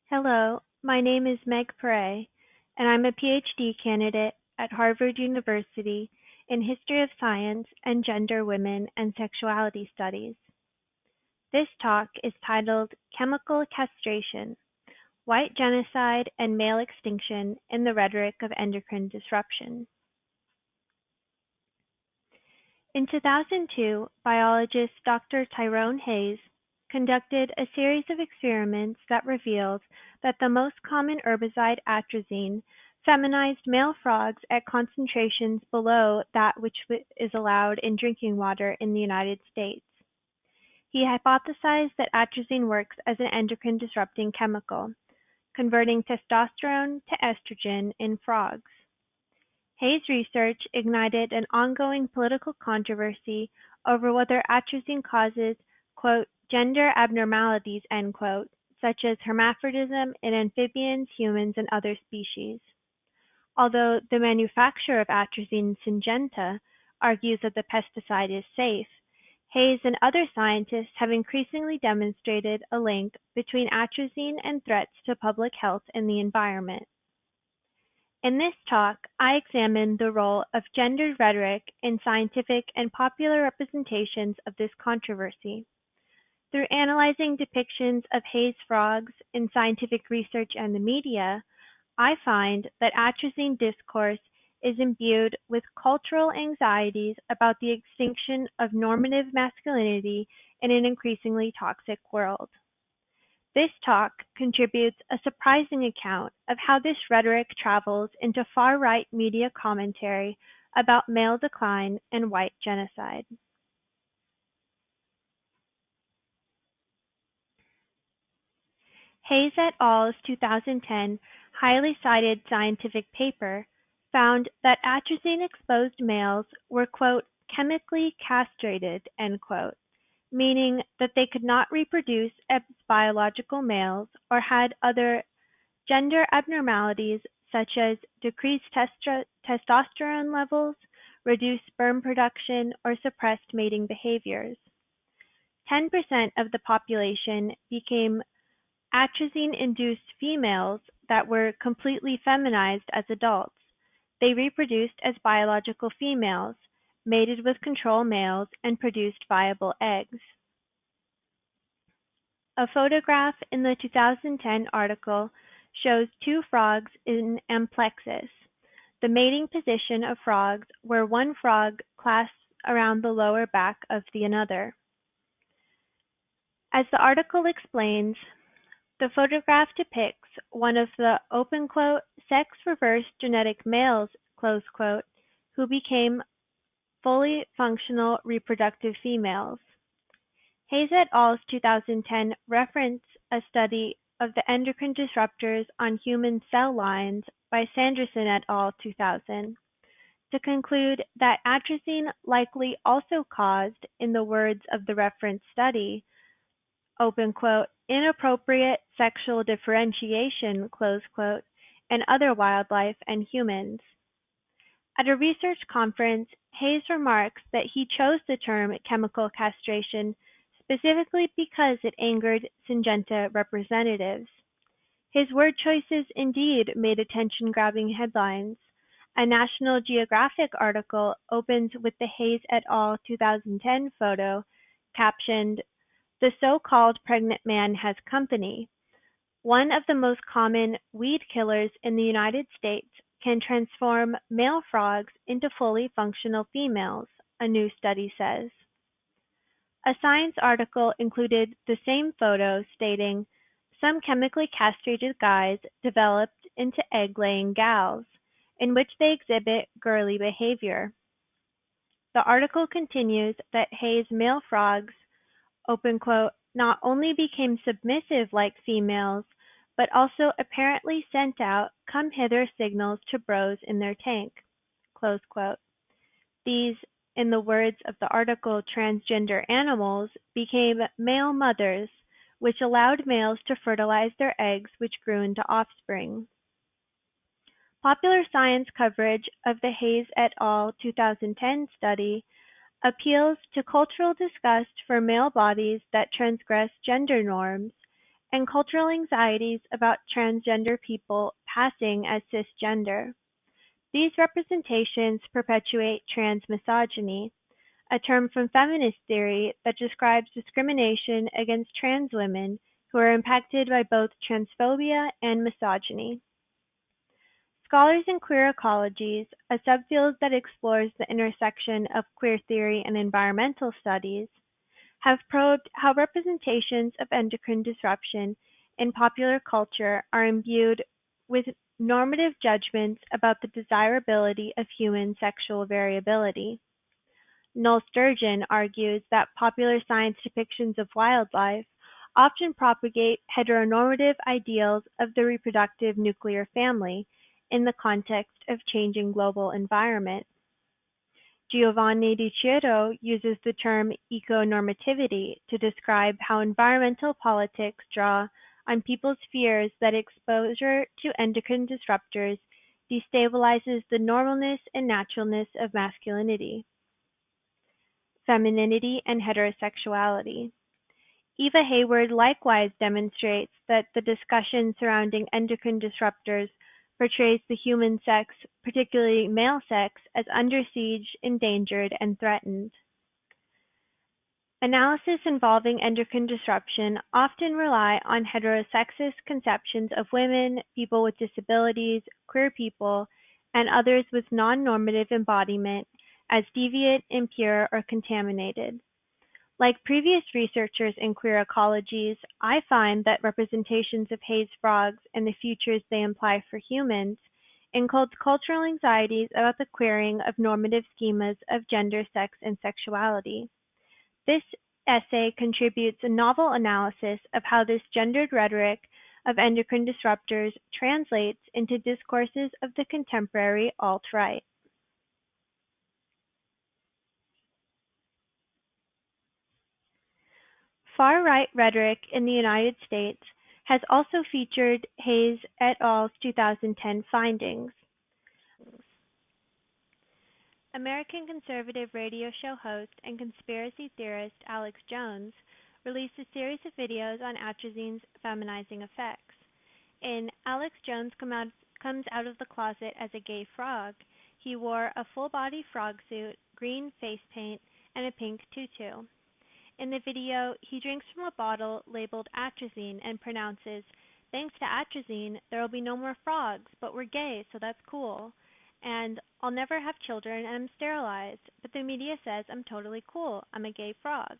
Hello, my name is Meg Perret, and I'm a PhD candidate at Harvard University in History of Science and Gender, Women, and Sexuality Studies. This talk is titled Chemical Castration, White Genocide and Male Extinction in the Rhetoric of Endocrine Disruption. In 2002, biologist Dr. Tyrone Hayes conducted a series of experiments that revealed that the most common herbicide atrazine feminized male frogs at concentrations below that which is allowed in drinking water in the United States. He hypothesized that atrazine works as an endocrine disrupting chemical, converting testosterone to estrogen in frogs. Hayes' research ignited an ongoing political controversy over whether atrazine causes, quote, gender abnormalities, end quote, such as hermaphrodism in amphibians, humans, and other species. Although the manufacturer of atrazine, Syngenta, argues that the pesticide is safe, Hayes and other scientists have increasingly demonstrated a link between atrazine and threats to public health and the environment. In this talk, I examine the role of gendered rhetoric in scientific and popular representations of this controversy. Through analyzing depictions of Hayes frogs in scientific research and the media, I find that atrazine discourse is imbued with cultural anxieties about the extinction of normative masculinity in an increasingly toxic world. This talk contributes a surprising account of how this rhetoric travels into far-right media commentary about male decline and white genocide. Hayes et al.'s 2010 highly cited scientific paper found that atrazine-exposed males were, quote, chemically castrated, end quote, meaning that they could not reproduce as biological males or had other gender abnormalities such as decreased testosterone levels, reduced sperm production, or suppressed mating behaviors. 10% of the population became atrazine-induced females that were completely feminized as adults. They reproduced as biological females, mated with control males, and produced viable eggs. A photograph in the 2010 article shows two frogs in amplexus, the mating position of frogs where one frog clasps around the lower back of the another. As the article explains, the photograph depicts one of the, open quote, sex-reversed genetic males, close quote, who became fully functional reproductive females. Hayes et al.'s 2010 reference a study of the endocrine disruptors on human cell lines by Sanderson et al. 2000 to conclude that atrazine likely also caused, in the words of the reference study, open quote, inappropriate sexual differentiation, close quote, in other wildlife and humans. At a research conference, Hayes remarks that he chose the term chemical castration specifically because it angered Syngenta representatives. His word choices indeed made attention-grabbing headlines. A National Geographic article opens with the Hayes et al. 2010 photo captioned, "The so-called pregnant man has company." One of the most common weed killers in the United States can transform male frogs into fully functional females, a new study says. A Science article included the same photo stating, "Some chemically castrated guys developed into egg-laying gals, in which they exhibit girly behavior." The article continues that Hayes' male frogs, open quote, not only became submissive like females, but also apparently sent out come-hither signals to bros in their tank, close quote. These, in the words of the article, transgender animals became male mothers, which allowed males to fertilize their eggs, which grew into offspring. Popular science coverage of the Hayes et al. 2010 study appeals to cultural disgust for male bodies that transgress gender norms and cultural anxieties about transgender people passing as cisgender. These representations perpetuate transmisogyny, a term from feminist theory that describes discrimination against trans women who are impacted by both transphobia and misogyny. Scholars in queer ecologies, a subfield that explores the intersection of queer theory and environmental studies, have probed how representations of endocrine disruption in popular culture are imbued with normative judgments about the desirability of human sexual variability. Noel Sturgeon argues that popular science depictions of wildlife often propagate heteronormative ideals of the reproductive nuclear family in the context of changing global environment. Giovanni Di Ciro uses the term econormativity to describe how environmental politics draw on people's fears that exposure to endocrine disruptors destabilizes the normalness and naturalness of masculinity, femininity, and heterosexuality. Eva Hayward likewise demonstrates that the discussion surrounding endocrine disruptors portrays the human sex, particularly male sex, as under siege, endangered, and threatened. Analysis involving endocrine disruption often rely on heterosexist conceptions of women, people with disabilities, queer people, and others with non-normative embodiment as deviant, impure, or contaminated. Like previous researchers in queer ecologies, I find that representations of haze frogs and the futures they imply for humans encodes cultural anxieties about the queering of normative schemas of gender, sex, and sexuality. This essay contributes a novel analysis of how this gendered rhetoric of endocrine disruptors translates into discourses of the contemporary alt-right. Far-right rhetoric in the United States has also featured Hayes et al.'s 2010 findings. American conservative radio show host and conspiracy theorist Alex Jones released a series of videos on atrazine's feminizing effects. In Alex Jones Comes Out of the Closet as a Gay Frog, he wore a full-body frog suit, green face paint, and a pink tutu. In the video, he drinks from a bottle labeled atrazine and pronounces, "Thanks to atrazine, there will be no more frogs, but we're gay, so that's cool." And, "I'll never have children and I'm sterilized, but the media says I'm totally cool, I'm a gay frog."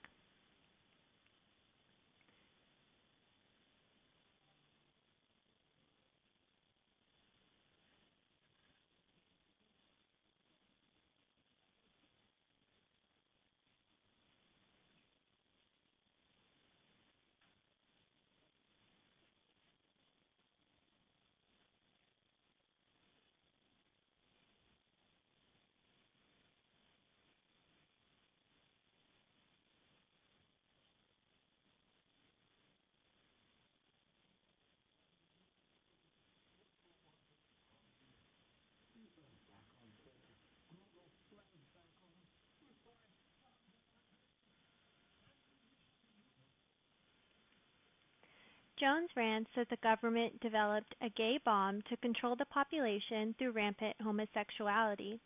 Jones rants that the government developed a gay bomb to control the population through rampant homosexuality,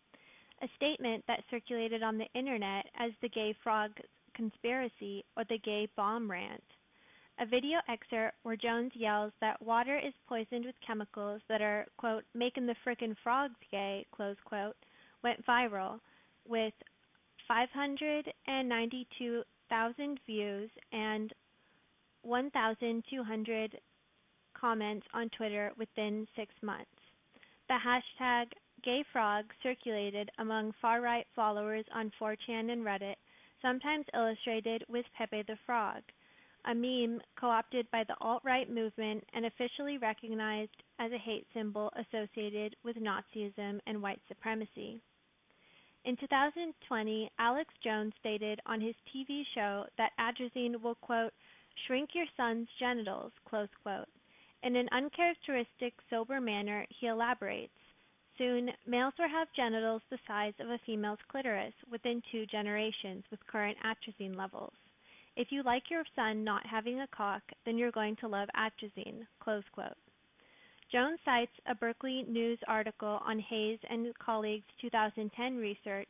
a statement that circulated on the internet as the gay frog conspiracy or the gay bomb rant. A video excerpt where Jones yells that water is poisoned with chemicals that are, quote, "making the frickin' frogs gay," close quote, went viral, with 592,000 views and 1,200 comments on Twitter within 6 months. The hashtag #GayFrog circulated among far-right followers on 4chan and Reddit, sometimes illustrated with Pepe the Frog, a meme co-opted by the alt-right movement and officially recognized as a hate symbol associated with Nazism and white supremacy. In 2020, Alex Jones stated on his TV show that atrazine will, quote, "shrink your son's genitals," close quote. In an uncharacteristic, sober manner, he elaborates, "Soon, males will have genitals the size of a female's clitoris within 2 generations with current atrazine levels. If you like your son not having a cock, then you're going to love atrazine, close quote. Jones cites a Berkeley News article on Hayes and colleagues' 2010 research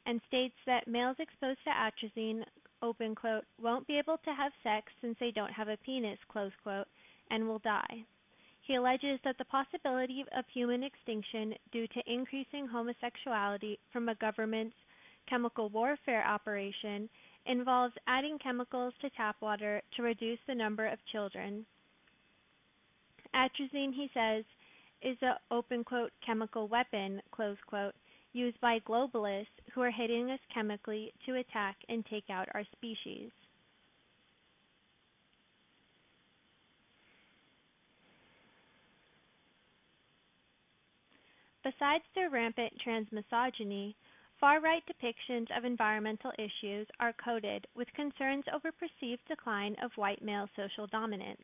and states that males exposed to atrazine, open quote, won't be able to have sex since they don't have a penis, close quote, and will die. He alleges that the possibility of human extinction due to increasing homosexuality from a government's chemical warfare operation involves adding chemicals to tap water to reduce the number of children. Atrazine, he says, is a open quote chemical weapon, close quote, used by globalists who are hitting us chemically to attack and take out our species. Besides their rampant transmisogyny, far-right depictions of environmental issues are coded with concerns over perceived decline of white male social dominance.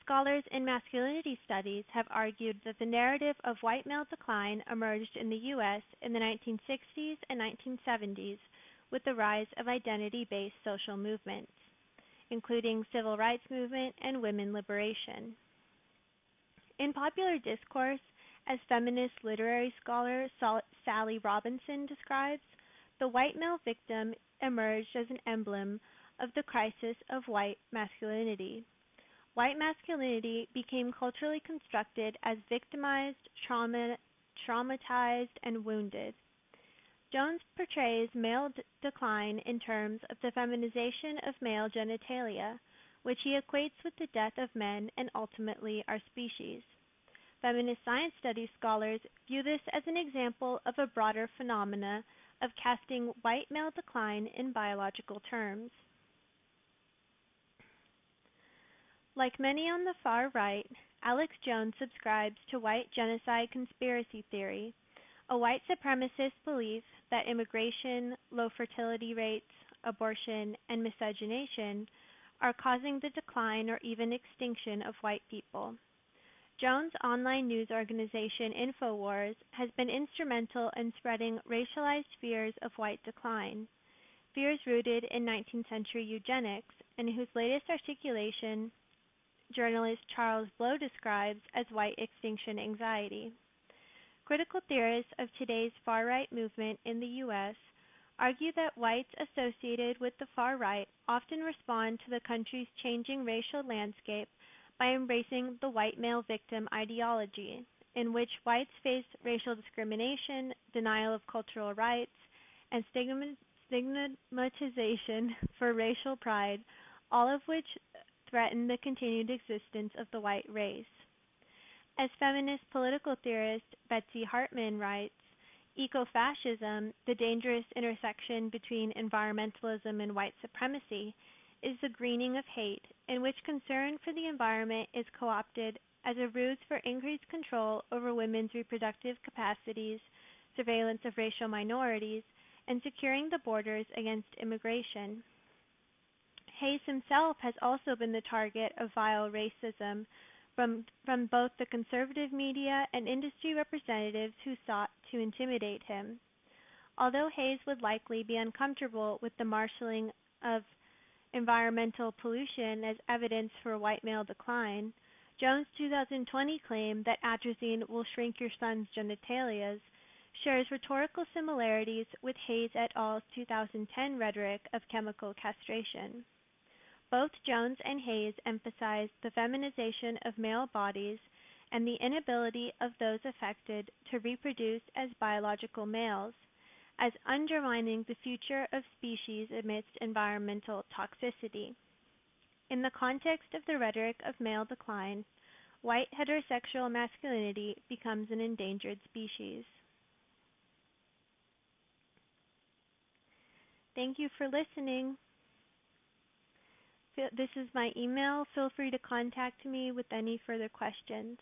Scholars in masculinity studies have argued that the narrative of white male decline emerged in the U.S. in the 1960s and 1970s with the rise of identity-based social movements, including civil rights movement and women liberation. In popular discourse, as feminist literary scholar Sally Robinson describes, the white male victim emerged as an emblem of the crisis of white masculinity. White masculinity became culturally constructed as victimized, traumatized, and wounded. Jones portrays male decline in terms of the feminization of male genitalia, which he equates with the death of men and ultimately our species. Feminist science studies scholars view this as an example of a broader phenomena of casting white male decline in biological terms. Like many on the far right, Alex Jones subscribes to white genocide conspiracy theory, a white supremacist belief that immigration, low fertility rates, abortion, and miscegenation are causing the decline or even extinction of white people. Jones' online news organization InfoWars has been instrumental in spreading racialized fears of white decline, fears rooted in 19th century eugenics and whose latest articulation journalist Charles Blow describes as white extinction anxiety. Critical theorists of today's far-right movement in the U.S. argue that whites associated with the far right often respond to the country's changing racial landscape by embracing the white male victim ideology, in which whites face racial discrimination, denial of cultural rights, and stigmatization for racial pride, all of which threaten the continued existence of the white race. As feminist political theorist Betsy Hartman writes, ecofascism, the dangerous intersection between environmentalism and white supremacy, is the greening of hate, in which concern for the environment is co-opted as a ruse for increased control over women's reproductive capacities, surveillance of racial minorities, and securing the borders against immigration. Hayes himself has also been the target of vile racism from both the conservative media and industry representatives who sought to intimidate him. Although Hayes would likely be uncomfortable with the marshalling of environmental pollution as evidence for white male decline, Jones' 2020 claim that atrazine will shrink your son's genitalias shares rhetorical similarities with Hayes et al.'s 2010 rhetoric of chemical castration. Both Jones and Hayes emphasized the feminization of male bodies and the inability of those affected to reproduce as biological males, as undermining the future of species amidst environmental toxicity. In the context of the rhetoric of male decline, white heterosexual masculinity becomes an endangered species. Thank you for listening. This is my email. Feel free to contact me with any further questions.